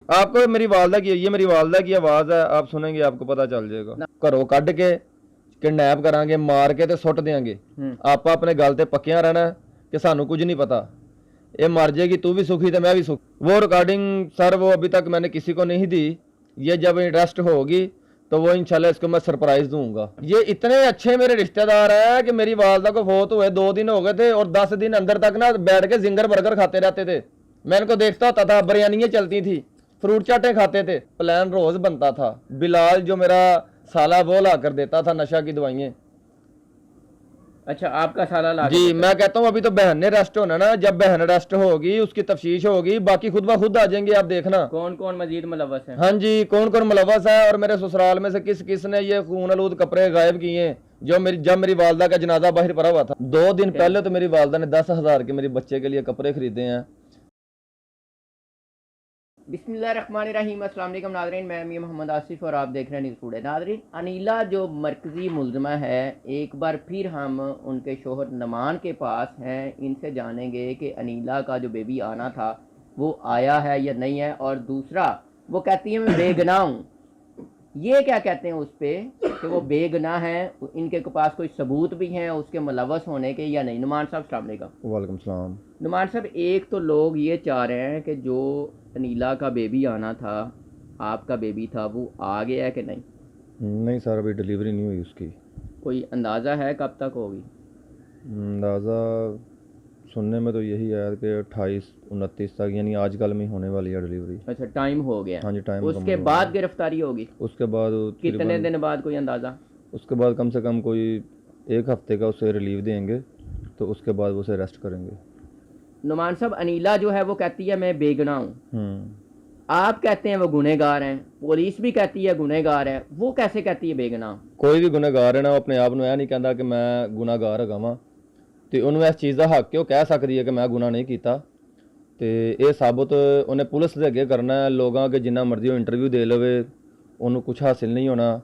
आपको मेरी वालदा की, ये मेरी वालदा की आवाज़ है, आप सुनेंगे आपको पता चल जाएगा। घरों कढ़ के किडनैप करांगे, मार के तो सुट देंगे। आप अपने गल ते पक्कियां रहना कि सानू कुछ नहीं पता, ये मर जाएगी तू भी सुखी तो मैं भी सुखी। वो रिकॉर्डिंग सर वो अभी तक मैंने किसी को नहीं दी, ये जब इंटरेस्ट होगी तो वो इंशाल्लाह इसको मैं सरप्राइज दूंगा। ये इतने अच्छे मेरे रिश्तेदार हैं कि मेरी वालदा को फोत हुए 2 दिन हो गए थे और 10 दिन अंदर तक ना बैठ के जिंगर बर्गर खाते रहते थे। मैं इनको देखता होता था, बिरयानियाँ चलती थी, फ्रूट चाटे खाते थे, प्लान रोज बनता था। बिलाल जो मेरा साला वो ला कर देता था नशा की दवाइयाँ। अच्छा, आपका साला ला के जी देता मैं कहता हूँ अभी तो बहन ने अरेस्ट होना ना, जब बहन अरेस्ट होगी उसकी तफ्तीश होगी, बाकी खुद ब खुद आ जाएंगे, आप देखना। कौन कौन मजीद मुलव्वस है? हाँ जी, कौन कौन मुलव्वस है और मेरे ससुराल में से किस किस ने ये खून आलूद कपड़े गायब किए हैं। जब मेरी वालदा का जनाजा बाहर पड़ा हुआ था 2 दिन पहले, तो मेरी वालदा ने 10,000 के मेरे बच्चे के लिए कपड़े खरीदे हैं। बिस्मिल्लाहिर्रहमानिर्रहीम। अस्सलाम वालेकुम नाज़रीन, मैं मियां मोहम्मद आसिफ और आप देख रहे हैं न्यूज़ टुडे। नाज़रीन, अनीला जो मरकज़ी मुलज़मा है, एक बार फिर हम उनके शोहर नमान के पास हैं। इनसे जानेंगे कि अनीला का जो बेबी आना था वो आया है या नहीं है। और दूसरा, वो कहती है मैं बेगुनाह हूँ, ये क्या कहते हैं उस पर कि वो बेगुनाह है, इनके पास कोई सबूत भी हैं उसके मुलव्वस होने के या नहीं? नुमान साहब अस्सलाम वालेकुम। वालेकुम सलाम। नुमान साहब, एक तो लोग ये चाह रहे हैं कि जो अनीला का बेबी आना था, आपका बेबी था, वो आ गया है कि नहीं? नहीं सर, अभी डिलीवरी नहीं हुई उसकी। कोई अंदाज़ा है कब तक होगी? अंदाज़ा सुनने में तो यही है कि 28-29 तक, यानी आजकल में होने वाली है डिलीवरी। अच्छा, टाइम हो गया। हाँ जी, टाइम उसके बाद गिरफ्तारी होगी? उसके बाद कितने दिन बाद, कोई अंदाज़ा? उसके बाद कम से कम कोई 1 हफ्ते का उसे रिलीव देंगे, तो उसके बाद वो उसे अरेस्ट करेंगे। नुमान साहब, अनीला जो है वो कहती है मैं बेगुनाह हूँ, आप कहते हैं वो गुनहगार हैं, पुलिस भी कहती है गुनहगार है, वो कैसे कहती है बेगुनाह? कोई भी गुनहगार है ना, वो अपने आप ਨੂੰ ਇਹ ਨਹੀਂ ਕਹਿੰਦਾ ਕਿ ਮੈਂ ਗੁਨਾਹਗਾਰ ਹੈਗਾ ਵਾਂ, ਤੇ ਉਹਨੂੰ ਇਸ ਚੀਜ਼ ਦਾ ਹੱਕ ਹੈ, ਉਹ ਕਹਿ ਸਕਦੀ ਹੈ ਕਿ ਮੈਂ ਗੁਨਾਹ ਨਹੀਂ ਕੀਤਾ। ਤੇ ਇਹ ਸਾਬਤ ਉਹਨੇ ਪੁਲਿਸ ਦੇ ਅੱਗੇ ਕਰਨਾ ਹੈ। ਲੋਕਾਂ ਅੱਗੇ ਜਿੰਨਾ ਮਰਜ਼ੀ ਉਹ ਇੰਟਰਵਿਊ ਦੇ ਲਵੇ, ਉਹਨੂੰ ਕੁਝ ਹਾਸਿਲ ਨਹੀਂ ਹੋਣਾ।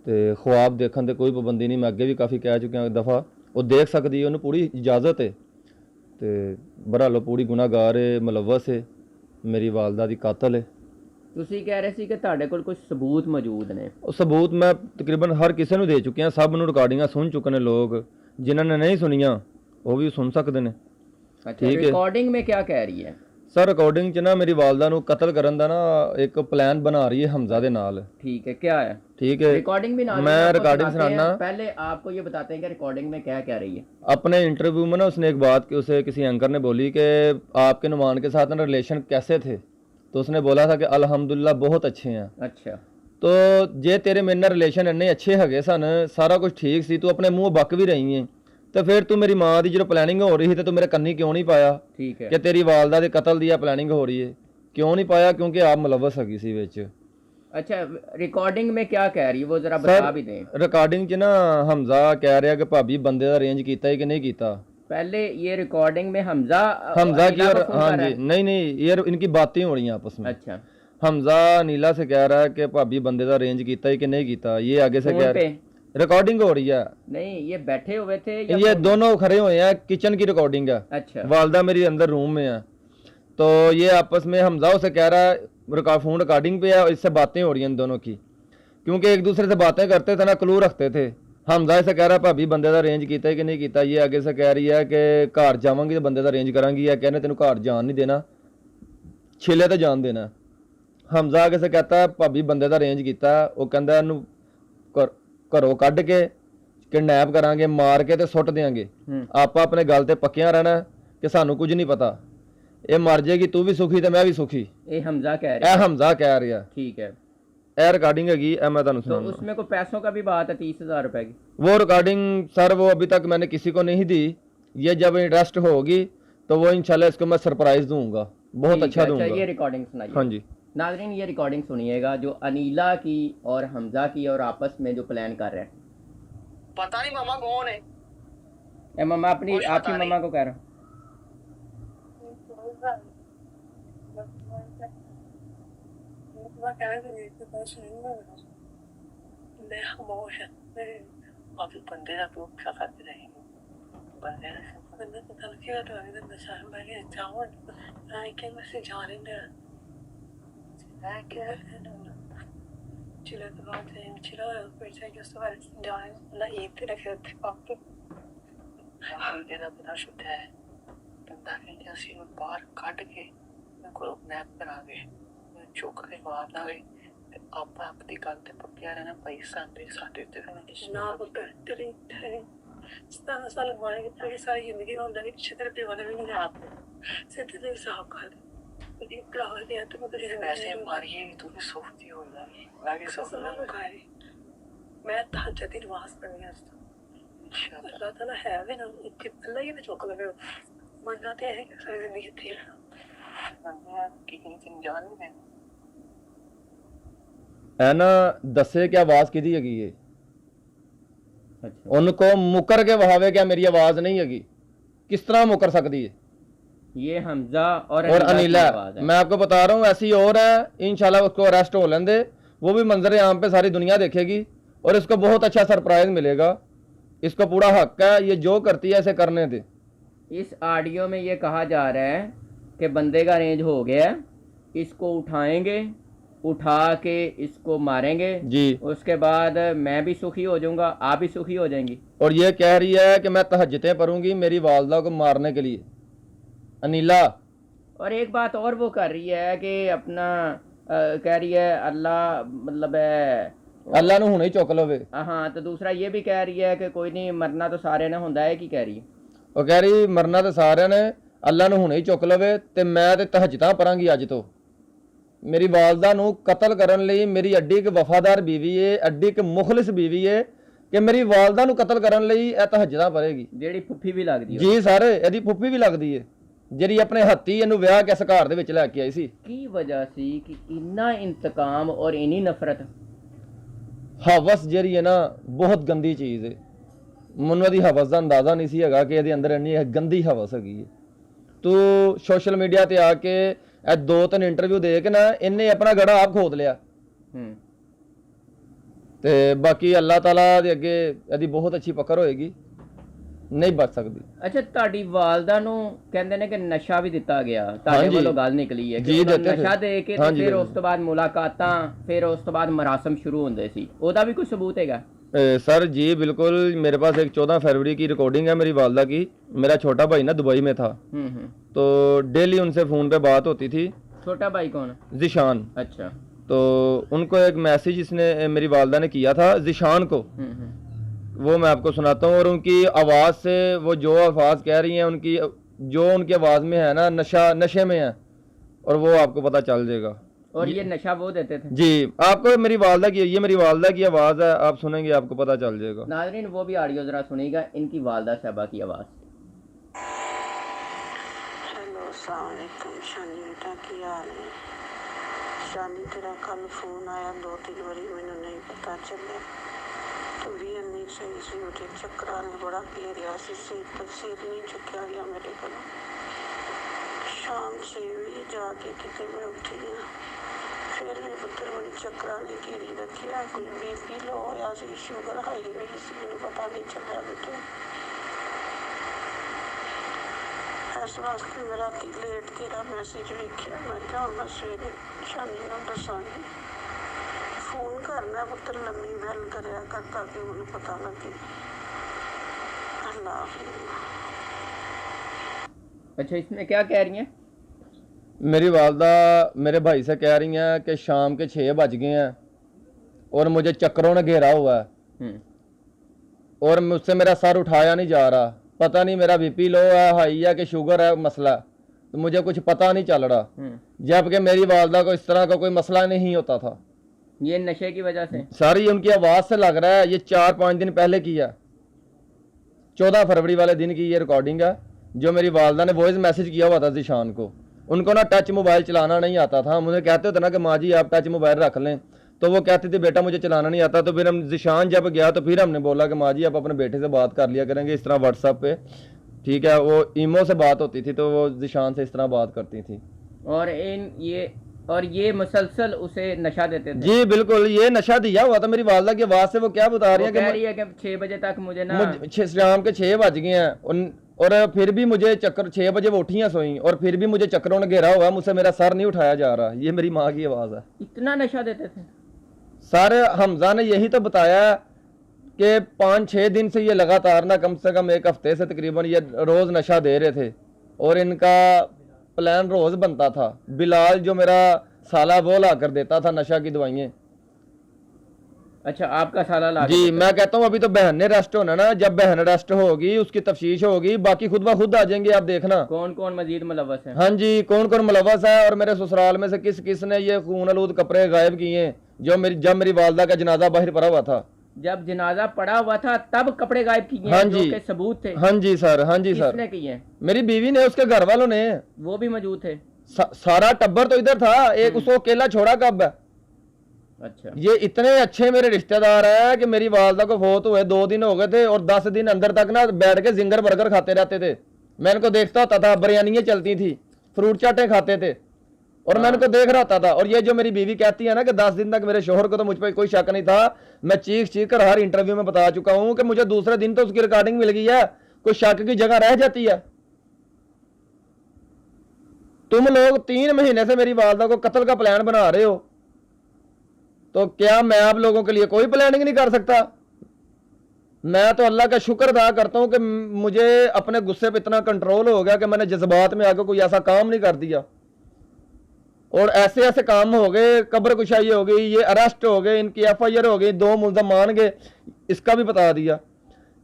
ਤੇ ख्वाब ਦੇਖਣ ਤੇ ਕੋਈ ਪਾਬੰਦੀ ਨਹੀਂ, ਮੈਂ ਅੱਗੇ ਵੀ ਕਾਫੀ ਕਹਿ ਚੁੱਕਿਆ ਦਫਾ, ਉਹ ਦੇਖ ਸਕਦੀ ਹੈ, ਉਹਨੂੰ ਪੂਰੀ ਇਜਾਜ਼ਤ ਹੈ। ਤੇ ਬਹਰਾਲੋ ਪੂਰੀ ਗੁਨਾਹਗਾਰ ਹੈ, ਮੁਲਵਸ ਹੈ, ਮੇਰੀ ਵਾਲਦਾ ਦੀ ਕਾਤਲ ਹੈ। ਤੁਸੀਂ ਕਹਿ ਰਹੇ ਸੀ ਕਿ ਤੁਹਾਡੇ ਕੋਲ ਕੁਝ ਸਬੂਤ ਮੌਜੂਦ ਨੇ। ਉਹ ਸਬੂਤ ਮੈਂ ਤਕਰੀਬਨ ਹਰ ਕਿਸੇ ਨੂੰ ਦੇ ਚੁੱਕਿਆ, ਸਭ ਨੂੰ ਰਿਕਾਰਡਿੰਗਾਂ ਸੁਣ ਚੁੱਕੇ ਨੇ ਲੋਕ, ਜਿਨ੍ਹਾਂ ਨੇ ਨਹੀਂ ਸੁਣੀਆਂ ਉਹ ਵੀ ਸੁਣ ਸਕਦੇ ਨੇ। अच्छा, रिकॉर्डिंग में क्या कह रही है? ਸਰ ਰਿਕਾਰਡਿੰਗ 'ਚ ਨਾ ਮੇਰੀ ਵਾਲਦਾ ਨੂੰ ਕਤਲ ਕਰਨ ਦਾ ਨਾ ਇੱਕ ਪਲਾਨ ਬਣਾ ਰਹੀ ਹੈ ਹਮਜ਼ਾ ਦੇ ਨਾਲ। ठीक है, क्या है? ठीक है, रिकॉर्डिंग भी मैं रिकॉर्डिंग सुनाना। पहले आपको ये बताते हैं कि रिकॉर्डिंग में क्या कह रही है। अपने इंटरव्यू में ना उसने एक बात कि उसे किसी एंकर ने बोली कि आपके नुमान के साथ ना रिलेशन कैसे थे, तो उसने बोला था कि अल्हम्दुलिल्लाह बहुत अच्छे हैं। अच्छा, तो जे तेरे मेरे नाल रिलेशन इन्ने अच्छे हैगे सन, सारा कुछ ठीक सी, तू अपने मूँह बक भी रही है, तो फिर तू मेरी माँ की जो प्लानिंग हो रही थी तो तू मेरे कन्नी क्यों नहीं पाया ठीक है कि तेरी वालदा के कतल दी प्लानिंग हो रही है? क्यों नहीं पाया? क्योंकि आप मुलव्वस हैगी सी विच। अच्छा, रिकॉर्डिंग में क्या कह रही है वो जरा बता भी दें। रिकॉर्डिंग च ना हमजा कह रहा कि भाभी बंदे का अरेंज किया है कि नहीं किया। पहले ये रिकॉर्डिंग में हमजा की और हाँ जी, नहीं ये इनकी बातें हो रही हैं आपस में। अच्छा, हमजा नीला से कह रहा है कि भाभी बंदे का अरेंज किया है कि नहीं किया, ये आगे से कह रहा है। रिकॉर्डिंग हो रही है। नहीं, ये बैठे हुए थे या ये दोनों खड़े हुए हैं, किचन की रिकॉर्डिंग है। अच्छा, वालदा मेरी अंदर रूम में है, तो ये आपस में हमजा से कह रहा है फोन रिकॉर्डिंग पे है, इससे बातें हो रही हैं इन दोनों की, क्योंकि एक दूसरे से बातें करते थे ना, क्लू रखते थे। हमजा से कह रहा है भाभी बंदे का अरेंज किया है कि नहीं किया, ये आगे से कह रही है कि घर जावांगी तो बंदे का अरेंज करांगी, या कहने तेन घर जान नहीं देना, छिले तो जान देना। हमजा आगे से कहता है भाभी बंदे का अरेंज किया, वो कहता है घरों कढ़ के किडनैप करांगे, मार के तो सुट देंगे। आप अपने गल ते पक्कियां रहना कि सानू कुछ नहीं पता, ये मर जाएगी तू भी सुखी तो मैं भी सुखी। ये हमजा कह रहा है। हमजा कह रहा है। ठीक है, ए रिकॉर्डिंग हैगी, मैं तुहानू तो सुनाऊंगा। उसमें कोई पैसों का भी बात है, 30,000 रुपए की? वो रिकॉर्डिंग सर वो अभी तक मैंने किसी को नहीं दी, ये जब इंटरेस्ट होगी तो वो इंशाल्लाह इसको मैं सरप्राइज दूंगा, बहुत अच्छा दूंगा। ये रिकॉर्डिंग सुनाइए। हाँ जी नाज़रीन, ये रिकॉर्डिंग सुनिएगा जो अनीला की और हमजा की और आपस में जो प्लान कर रहे हैं। पता नहीं मामा कौन है। ए मामा, अपनी आपकी मामा को कह रहा हूँ। अभी बंदे का प्रूफ क्या करते रहेंगे, बंदे का तलके तो अभी तो नशा में जाऊँ आई के मैं से जाने दे मैं कह रहा हूँ चिल्ला तो बात है चिल्ला फिर से जो सवाल जाने ना ईद रखे थे पापा मुझे ना पता शुद्ध है बंदा कहते हैं ਅਸੀਂ ਬਾਹਰ ਕੱਢ ਕੇ ਮੈਂ ਕੋਲ ਨੈਪ ਕਰਾ ਕੇ ਮੈਂ ਚੁੱਕ ਕੇ ਮਾਰ ਦਾਂਗੇ ਆਪਾਂ ਆਪਣੀ ਗੱਲ ਤੇ ਪੱਕਿਆ ਰਹਿਣਾ ਪੈਸਾ ਦੇ ਸਾਡੇ ਤੇ ਨਾ ਪੁੱਤਰ ਤੇਰੀ 17 ਸਾਲ ਮਾਰੇ ਤੇਰੀ ਸਾਰੀ ਜ਼ਿੰਦਗੀ ਹੁੰਦਾ ਨਹੀਂ ਛੇਤਰ ਤੇ ਵਾਲੇ ਵੀ ਨਹੀਂ ਆਪ ਸਿੱਧੇ ਦੇ ਹਿਸਾਬ ਕਰ ਤੇ ਭਰਾ ਦੇ ਹੱਥ ਮੇ ਤੇਰੇ ਪੈਸੇ ਮਾਰੀਏ ਤੂੰ ਵੀ ਸੋਚਦੀ ਹੋ ਜਾਏਗੀ ਮੈਂ ਵੀ ਸੋਚਣਾ ਮੁਕਾਈ ਮੈਂ ਤਾਂ ਜਦੀ ਨਮਾਜ਼ ਪੜ੍ਹਨੀ ਹੈ ਅੱਲਾਹ ਤਾਲਾ ਹੈ ਵੀ ਨਾ ਇੱਥੇ ਪਹਿਲਾਂ ਹੀ ਚੁੱਕ ਲਵੇ ਮੰਨਣਾ ਤੇ ਹੈ ਕਿ ਸਾਰੀ ਜ਼ਿੰਦਗੀ ਇੱਥੇ ਰਹਿਣਾ ਕਿ ਕਿਸੇ ਨੂੰ ਜਾਣ ਨਹੀਂ है ना दसे कि आवाज किदी हैगी है अच्छा उनको मुकर के वहावे क्या मेरी आवाज नहीं हैगी किस तरह मुकर सकती है ये हमजा और और अनीला की आवाज है। मैं आपको बता रहा हूँ ऐसी और है इंशाल्लाह उसको अरेस्ट हो लेंदे वो भी मंजर आम पे सारी दुनिया देखेगी और इसको बहुत अच्छा सरप्राइज मिलेगा इसको पूरा हक है ये जो करती है ऐसे करने दे। इस ऑडियो में ये कहा जा रहा है कि बंदे का रेंज हो गया इसको उठाएंगे उठा के इसको मारेंगे जी उसके बाद मैं भी सुखी हो जाऊंगा आप भी सुखी हो जाएंगी और ये कह रही है कि मैं तहज्जुदें पढ़ूंगी मेरी वालदा को मारने के लिए अनीला। और एक बात और वो कर रही है कि अपना कह रही है अल्लाह मतलब है अल्लाह ने हुणे ही चुक लवे। हाँ तो दूसरा ये भी कह रही है कि कोई नहीं मरना तो सारे ने होंदा है की कह रही है वो कह रही मरना तो सारे ने अल्लाह ने हुणे ही चुक लवे ते मैं ते तहज्जुदां पढ़ांगी अज तो मेरी वालदा नू कतल करन लई मेरी अड्डी एक वफादार बीवी है अड्डी एक मुखलिस बीवी है कि मेरी वालदा नू कतल करन लई ਇਹ ਤਹੱਜਦਾਂ ਪੜੇਗੀ ਜਿਹੜੀ ਫੁੱਫੀ ਵੀ ਲੱਗਦੀ ਜੀ ਸਰ ਇਹਦੀ ਫੁੱਫੀ ਵੀ ਲੱਗਦੀ ਹੈ ਜਿਹੜੀ ਆਪਣੇ ਹੱਥੀ ਇਹਨੂੰ ਵਿਆਹ ਕੇ ਇਸ ਘਰ ਦੇ ਵਿੱਚ ਲੈ ਕੇ ਆਈ ਸੀ। ਕੀ ਵਜ੍ਹਾ ਸੀ ਕਿ ਇੰਨਾ ਇੰਤਕਾਮ ਔਰ ਇਨੀ ਨਫ਼ਰਤ ਹਵਸ ਜਿਹੜੀ ਹੈ ਨਾ ਬਹੁਤ ਗੰਦੀ ਚੀਜ਼ ਹੈ ਮੈਨੂੰ ਇਹਦੀ ਹਵਸ ਦਾ ਅੰਦਾਜ਼ਾ ਨਹੀਂ ਸੀ ਹੈਗਾ ਕਿ ਇਹਦੇ ਅੰਦਰ ਇੰਨੀ ਗੰਦੀ ਹਵਸ ਹੈਗੀ ਹੈ। ਤੂੰ ਸੋਸ਼ਲ ਮੀਡੀਆ ਤੇ ਆ ਕੇ ਇਹ 2-3 ਇੰਟਰਵਿਊ ਦੇ ਕੇ ਨਾ ਇਹਨੇ ਆਪਣਾ ਗੜਾ ਆਪ ਖੋਦ ਲਿਆ ਤੇ ਬਾਕੀ ਅੱਲਾਹ ਤਾਲਾ ਦੇ ਅੱਗੇ ਇਹਦੀ ਬਹੁਤ ਅੱਛੀ ਪਕੜ ਹੋਏਗੀ ਨਹੀਂ ਬਚ ਸਕਦੀ। ਅੱਛਾ ਤੁਹਾਡੀ ਵਾਲਦਾ ਨੂੰ ਕਹਿੰਦੇ ਨੇ ਕਿ ਨਸ਼ਾ ਵੀ ਦਿੱਤਾ ਗਿਆ ਤੁਹਾਡੇ ਹਾਂਜੀ। ਵੱਲੋਂ ਗੱਲ ਨਿਕਲੀ ਹੈ ਜੀ, ਕਿ ਉਹਨੂੰ ਦਿੱਤੇ ਨਸ਼ਾ ਸੀ। ਦੇ ਕੇ ਤੇ ਹਾਂਜੀ, ਫਿਰ ਉਸ ਬਿਲਕੁਲ। ਤੋਂ ਬਾਅਦ ਮੁਲਾਕਾਤਾਂ ਫਿਰ ਉਸ ਤੋਂ ਬਾਅਦ ਮਰਾਸਮ ਸ਼ੁਰੂ ਹੁੰਦੇ ਸੀ ਉਹਦਾ ਵੀ ਕੋਈ ਸਬੂਤ ਹੈਗਾ? सर जी बिल्कुल मेरे पास एक 14 फरवरी की रिकॉर्डिंग है मेरी वालदा की। मेरा छोटा भाई ना दुबई में था तो डेली उनसे फ़ोन पे बात होती थी। छोटा भाई कौन? जिशान। अच्छा तो उनको एक मैसेज इसने मेरी वालदा ने किया था जिशान को वो मैं आपको सुनाता हूँ और उनकी आवाज़ से वो जो अल्फाज कह रही हैं उनकी जो उनकी आवाज़ में है ना नशे में है और वो आपको पता चल जाएगा। और ये नशा वो देते थे? जी आपको मेरी वालदा की ये मेरी वालदा की आवाज़ है आप सुनेंगे आपको पता चल जाएगा। नाज़रीन वो भी ऑडियो ज़रा सुनिएगा इनकी वालदा साहबा की आवाज़। हेलो अस्सलाम वालेकुम शानी बेटा की हाल है? शानी तेरा कल फोन आया 2-3 बारी मैंने नहीं पता चलिया तू भी इन्नी सही सी उठे चक्कर ने बड़ा घेरिया सिर नहीं चुकया गया मेरे को। शाम 6 बजे जाके किते मैं उठी हाँ फिर भी पुत्र बड़ी चक्कर ने घेरी रखी कोई बीपी लो होया सी शुगर हाई हुई सी मैंने पता नहीं चलिया बेटे। इस वास्ते मैं रात लेट तेरा मैसेज वेख्या मैं क्या मैं सवेरे शानी नूं दसांगी फोन करना पुत्र लम्मी बैल करया कर ताकि मैनूं पता लगे। अल्लाह अच्छा इसमें क्या कह रही हैं? मेरी वालदा मेरे भाई से कह रही हैं कि शाम के 6 बज गए हैं और मुझे चक्करों ने घेरा हुआ है और मुझसे मेरा सर उठाया नहीं जा रहा पता नहीं मेरा बीपी लो है हाई है कि शुगर है मसला तो मुझे कुछ पता नहीं चल रहा जबकि मेरी वालदा को इस तरह का कोई मसला नहीं होता था। ये नशे की वजह से सारी उनकी आवाज़ से लग रहा है ये 4-5 दिन पहले की है 14 फरवरी वाले दिन की ये रिकॉर्डिंग है जो मेरी वालदा ने वॉइस मैसेज किया हुआ था जिशान को। उनको ना टच मोबाइल चलाना नहीं आता था मुझे कहते होते ना कि माँ जी आप टच मोबाइल रख लें तो वो कहती थी बेटा मुझे चलाना नहीं आता तो फिर हम जिशान जब गया तो फिर हमने बोला कि माँ जी आप अपने बेटे से बात कर लिया करेंगे इस तरह व्हाट्सएप पे ठीक है वो ईमो से बात होती थी तो वो जिशान से इस तरह बात करती थी और ये मुसलसल उसे नशा देते थे। जी बिल्कुल ये नशा दिया हुआ था मेरी वालदा की आवाज़ से वो क्या बता रही है कि 6 बजे तक मुझे ना शाम के 6 बज गए हैं और फिर भी मुझे चक्कर, 6 बजे वो उठी हैं सोई और फिर भी मुझे चक्करों ने घेरा हुआ, मुझसे मेरा सर नहीं उठाया जा रहा। ये मेरी माँ की आवाज़ है। इतना नशा देते थे? सर हमजा ने यही तो बताया कि 5-6 दिन से ये लगातार ना, कम से कम 1 हफ्ते से तकरीबन ये रोज़ नशा दे रहे थे और इनका प्लान रोज़ बनता था। बिलाल जो मेरा साला वो ला कर देता था नशा की दवाइयाँ। अच्छा, आपका साला ला जी, मैं कहता हूँ अभी तो बहन ने रेस्ट होना ना, जब बहन रेस्ट होगी उसकी तफ्तीश होगी, बाकी खुद ब खुद आ जाएंगे, आप देखना कौन कौन मजीद मुलव्वस है। हाँ जी, कौन कौन मुलव्वस है और मेरे ससुराल में से किस किस ने ये खून आलूद कपड़े गायब किए हैं जब मेरी वालदा का जनाजा बाहर पड़ा हुआ था। जब जनाजा पड़ा हुआ था तब कपड़े गायब किए हाँ हैं, जी, जो कि सबूत थे। हाँ जी सर, हाँ जी सर। किसने किए? मेरी बीवी ने, उसके घर वालों ने। वो भी मौजूद थे? सारा टब्बर तो इधर था, एक उसको अकेला छोड़ा कब है। अच्छा, ये इतने अच्छे मेरे रिश्तेदार है कि मेरी वालदा को फौत हुए 2 दिन हो गए थे और 10 दिन अंदर तक ना बैठ के जिंगर बर्गर खाते रहते थे। मैं इनको देखता होता था, बिरयानियाँ चलती थी, फ्रूट चाटे खाते थे और मैं इनको देख रहा होता था। और ये जो मेरी बीवी कहती है ना कि 10 दिन तक मेरे शोहर को तो मुझ पर कोई शक नहीं था, मैं चीख कर हर इंटरव्यू में बता चुका हूं कि मुझे दूसरे दिन तो उसकी रिकॉर्डिंग मिल गई है, कोई शक की जगह रह जाती है। तुम लोग 3 महीने से मेरी वालदा को कत्ल का प्लान बना रहे हो, तो क्या मैं आप लोगों के लिए कोई प्लानिंग नहीं कर सकता? मैं तो अल्लाह का शुक्र अदा करता हूं कि मुझे अपने गुस्से पे इतना कंट्रोल हो गया कि मैंने जज्बात में आकर कोई ऐसा काम नहीं कर दिया। और ऐसे ऐसे काम हो गए, कब्र कुशाई हो गई, ये अरेस्ट हो गए, इनकी FIR हो गई, 2 मुलजम मान गए, इसका भी बता दिया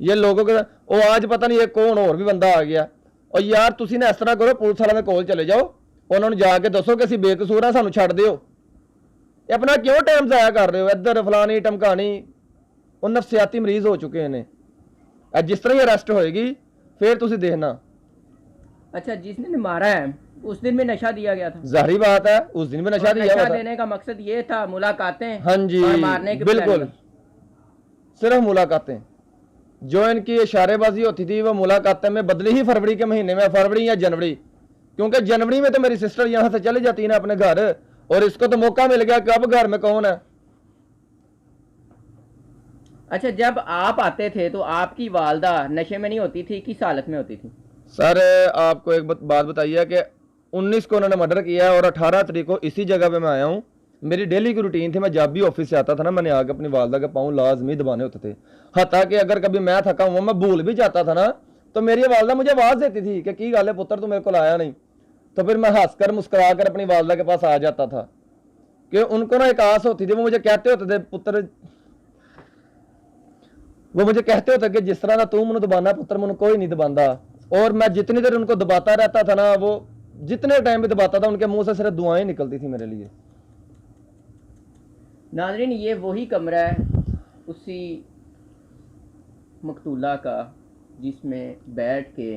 ये लोगों के। और आज पता नहीं ये कौन और भी बंदा आ गया। और यार तुसी ने इस तरह करो, पुलिस वालों के कोल चले जाओ, उन्होंने जाके दसो कि असं बेकसूर है, सानू छड़ दिओ। अपना क्यों टाइम जाया कर रहे हो इधर फलानी टमकानी? वो नफसियाती मरीज हो चुके हैं। जिस तरह ही अरेस्ट होएगी फिर तुसी देखना। अच्छा, जिसने मारा है उस दिन भी नशा दिया गया था? जाहिर बात है, उस दिन भी नशा दिया हुआ था। देने का मकसद ये था मुलाकातें? हाँ जी, और मारने के बिल्कुल, सिर्फ मुलाकातें। जो इनकी इशारेबाजी होती थी वो मुलाकातें में बदली ही फरवरी के महीने में, फरवरी या जनवरी, क्योंकि जनवरी में तो मेरी सिस्टर यहाँ से चली जाती है ना अपने घर, और इसको तो मौका मिल गया कि अब घर में कौन है। अच्छा, जब आप आते थे तो आपकी वालदा नशे में नहीं होती थी, किस हालत में होती थी? सर आपको एक बात बताइए कि 19 को उन्होंने मर्डर किया और 18 तारीख को इसी जगह पे मैं आया हूँ। मेरी डेली की रूटीन थी, मैं जब भी ऑफिस से आता था ना, मैंने आके अपनी वालदा के पाँव लाजमी दबाने होते थे। हत्ता कि अगर कभी मैं थका हुआ, मैं भूल भी जाता था ना, तो मेरी वालदा मुझे आवाज़ देती थी कि की गल है पुत्र, तू मेरे को आया नहीं। तो फिर मैं हंसकर मुस्कुरा कर अपनी वालदा के पास आ जाता था कि उनको ना एक आस होती थी। वो मुझे कहते होते थे पुत्र, वो मुझे कहते होते कि जिस तरह का तू मैनू दबाना पुत्र, मैनू कोई नहीं दबाता। और मैं जितनी देर उनको दबाता रहता था ना, वो जितने टाइम भी दबाता था, उनके मुंह से सिर्फ दुआएं निकलती थी मेरे लिए। नाज़रीन, ये वही कमरा है उसी मकतूला का जिसमें बैठ के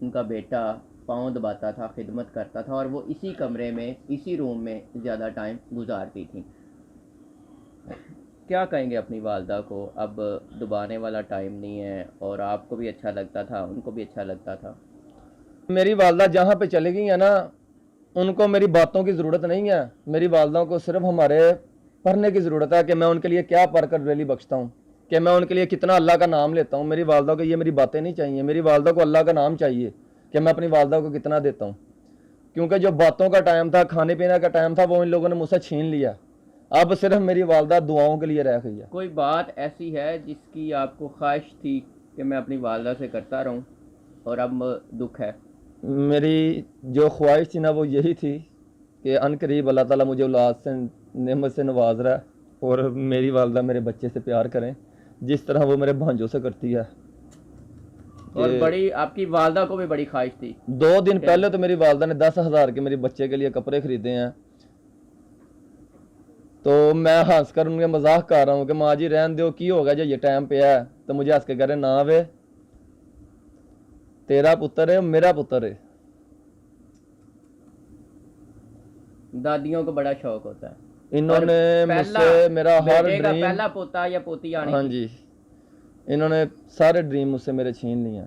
उनका बेटा पाँव दबाता था, खिदमत करता था, और वो इसी कमरे में, इसी रूम में ज़्यादा टाइम गुजारती थी। क्या कहेंगे अपनी वालदा को? अब दबाने वाला टाइम नहीं है और आपको भी अच्छा लगता था, उनको भी अच्छा लगता था। मेरी वालदा जहाँ पे चली गई है ना, उनको मेरी बातों की ज़रूरत नहीं है। मेरी वालदा को सिर्फ हमारे पढ़ने की ज़रूरत है कि मैं उनके लिए क्या पढ़ कर रैली बख्शता हूँ, कि मैं उनके लिए कितना अल्लाह का नाम लेता हूँ। मेरी वालदा को ये मेरी बातें नहीं चाहिए, मेरी वालदा को अल्लाह का नाम चाहिए कि मैं अपनी वालदा को कितना देता हूँ। क्योंकि जो बातों का टाइम था, खाने पीने का टाइम था, वो इन लोगों ने मुझसे छीन लिया। अब सिर्फ मेरी वालदा दुआओं के लिए रह गई है। कोई बात ऐसी है जिसकी आपको ख्वाहिश थी कि मैं अपनी वालदा से करता रहूं और अब दुख है? मेरी जो ख्वाहिश थी ना, वो यही थी कि अनकरीब अल्लाह ताला मुझे औलाद से, नेमत से नवाज रहा है और मेरी वालदा मेरे बच्चे से प्यार करें जिस तरह वो मेरे भांजों से करती है। और बड़ी आपकी वालदा को भी बड़ी ख्वाहिश थी। 2 दिन पहले तो मेरी वालदा ने 10,000 के मेरे बच्चे के लिए कपड़े खरीदे हैं। तो मैं हंस कर उनके मजाक कर रहा हूँ कि माँ जी रहन दो, की होगा जो ये टाइम पे है। तो मुझे हंस के कह रहे ना वे, तेरा पुत्र है मेरा पुत्र है। दादियों को बड़ा शौक होता है। इन्होंने मुझसे मेरा हर ड्रीम, पहला पोता या पोती आने हाँ जी, इन्होंने सारे ड्रीम मुझसे मेरे छीन लिए।